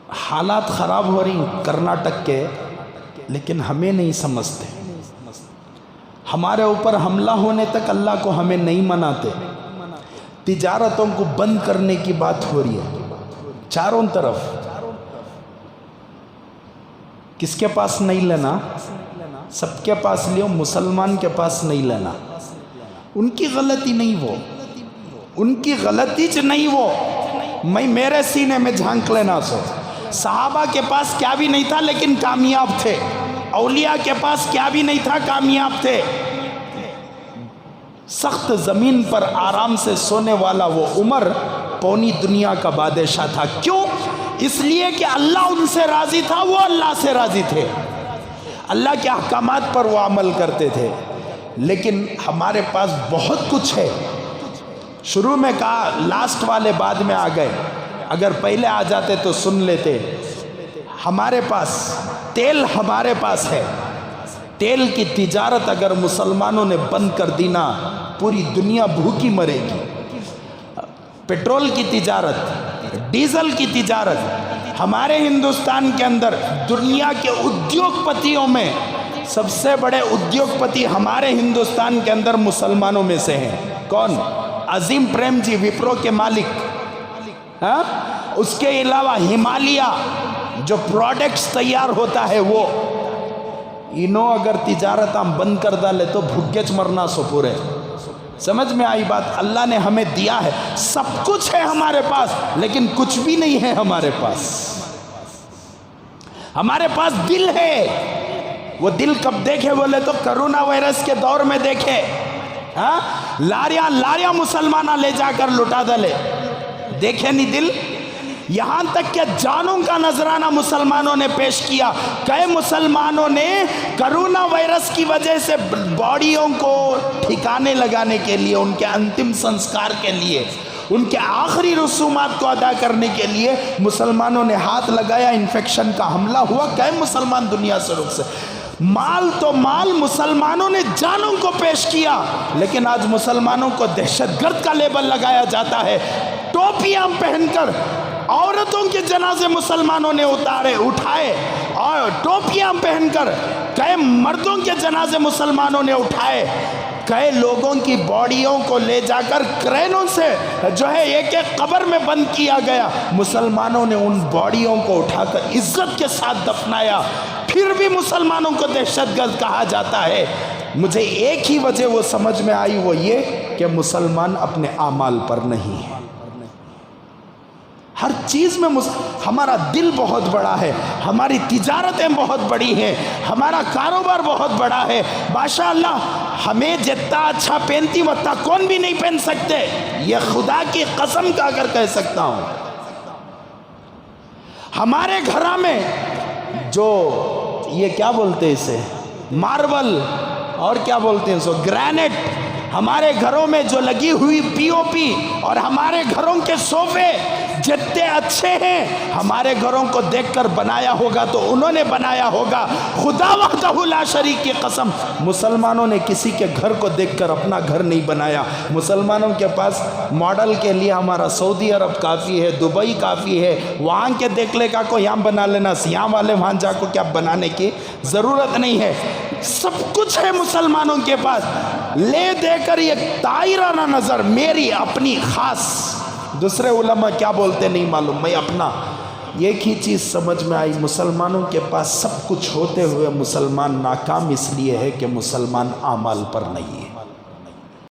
حالات خراب ہو رہی کرناٹک کے، لیکن ہمیں نہیں سمجھتے. ہمارے اوپر حملہ ہونے تک اللہ کو ہمیں نہیں مناتے. تجارتوں کو بند کرنے کی بات ہو رہی ہے چاروں طرف. کس کے پاس نہیں لینا؟ سب کے پاس لیو، مسلمان کے پاس نہیں لینا. ان کی غلطی نہیں، وہ ان کی غلطی نہیں. وہ میں میرے سینے میں جھانک لینا. سو صحابہ کے پاس کیا بھی نہیں تھا لیکن کامیاب تھے. اولیاء کے پاس کیا بھی نہیں تھا، کامیاب تھے. سخت زمین پر آرام سے سونے والا وہ عمر پونی دنیا کا بادشاہ تھا. کیوں؟ اس لیے کہ اللہ ان سے راضی تھا، وہ اللہ سے راضی تھے. اللہ کے احکامات پر وہ عمل کرتے تھے. لیکن ہمارے پاس بہت کچھ ہے. شروع میں کہا، لاسٹ والے بعد میں آ گئے. اگر پہلے آ جاتے تو سن لیتے. ہمارے پاس تیل، ہمارے پاس ہے. تیل کی تجارت اگر مسلمانوں نے بند کر دی نا، پوری دنیا بھوکی مرے گی. پیٹرول کی تجارت، ڈیزل کی تجارت ہمارے ہندوستان کے اندر، دنیا کے ادیوگ پتیوں میں سب سے بڑے ادیوگ پتی ہمارے ہندوستان کے اندر مسلمانوں میں سے ہیں. کون؟ عظیم پریم جی، وپرو کے مالک. اس کے علاوہ ہمالیہ جو پروڈکٹس تیار ہوتا ہے وہ. انہوں اگر تجارت ہم بند کر ڈالے تو بھوکے مرنا سو پورے. سمجھ میں آئی بات؟ اللہ نے ہمیں دیا ہے، سب کچھ ہے ہمارے پاس، لیکن کچھ بھی نہیں ہے ہمارے پاس. ہمارے پاس دل ہے. وہ دل کب دیکھے بولے تو کرونا وائرس کے دور میں دیکھے. لاریاں مسلمانہ لے جا کر لٹا ڈالے. دیکھے نہیں دل؟ یہاں تک کہ جانوں کا نذرانہ مسلمانوں نے پیش کیا. کئی مسلمانوں نے کرونا وائرس کی وجہ سے باڈیوں کو ٹھکانے لگانے کے لیے، ان کے انتم سنسکار کے لیے، ان کے آخری رسومات کو ادا کرنے کے لیے مسلمانوں نے ہاتھ لگایا. انفیکشن کا حملہ ہوا. کئی مسلمان دنیا سے رخ سے. مال تو مال، مسلمانوں نے جانوں کو پیش کیا. لیکن آج مسلمانوں کو دہشت گرد کا لیبل لگایا جاتا ہے. ٹوپیاں پہن کر عورتوں کے جنازے مسلمانوں نے اٹھائے، اور ٹوپیاں پہن کر کئی مردوں کے جنازے مسلمانوں نے اٹھائے. کئی لوگوں کی باڈیوں کو لے جا کر کرینوں سے جو ہے ایک ایک قبر میں بند کیا گیا. مسلمانوں نے ان باڈیوں کو اٹھا کر عزت کے ساتھ دفنایا. پھر بھی مسلمانوں کو دہشت گرد کہا جاتا ہے. مجھے ایک ہی وجہ وہ سمجھ میں آئی، وہ یہ کہ مسلمان اپنے اعمال پر نہیں ہے. ہر چیز میں ہمارا دل بہت بڑا ہے، ہماری تجارتیں بہت بڑی ہیں، ہمارا کاروبار بہت بڑا ہے. ماشاءاللہ ہمیں جتنا اچھا پہنتی وتا کون بھی نہیں پہن سکتے. یہ خدا کی قسم کا کر کہہ سکتا ہوں. ہمارے گھر میں جو یہ کیا بولتے ہیں اسے، ماربل اور کیا بولتے ہیں سو گرینٹ، ہمارے گھروں میں جو لگی ہوئی پی او پی اور ہمارے گھروں کے صوفے جتنے اچھے ہیں، ہمارے گھروں کو دیکھ کر بنایا ہوگا تو انہوں نے بنایا ہوگا. خدا وحدہ لا شریک کی قسم، مسلمانوں نے کسی کے گھر کو دیکھ کر اپنا گھر نہیں بنایا. مسلمانوں کے پاس ماڈل کے لیے ہمارا سعودی عرب کافی ہے، دبئی کافی ہے. وہاں کے دیکھ لے کا کو یہاں بنا لینا، یہاں والے وہاں جا کو کیا بنانے کی ضرورت نہیں ہے. سب کچھ ہے مسلمانوں کے پاس. لے دے کر یہ دائرہ نظر میری اپنی خاص، دوسرے علماء کیا بولتے نہیں معلوم، میں اپنا. ایک ہی چیز سمجھ میں آئی، مسلمانوں کے پاس سب کچھ ہوتے ہوئے مسلمان ناکام اس لیے ہے کہ مسلمان اعمال پر نہیں ہے.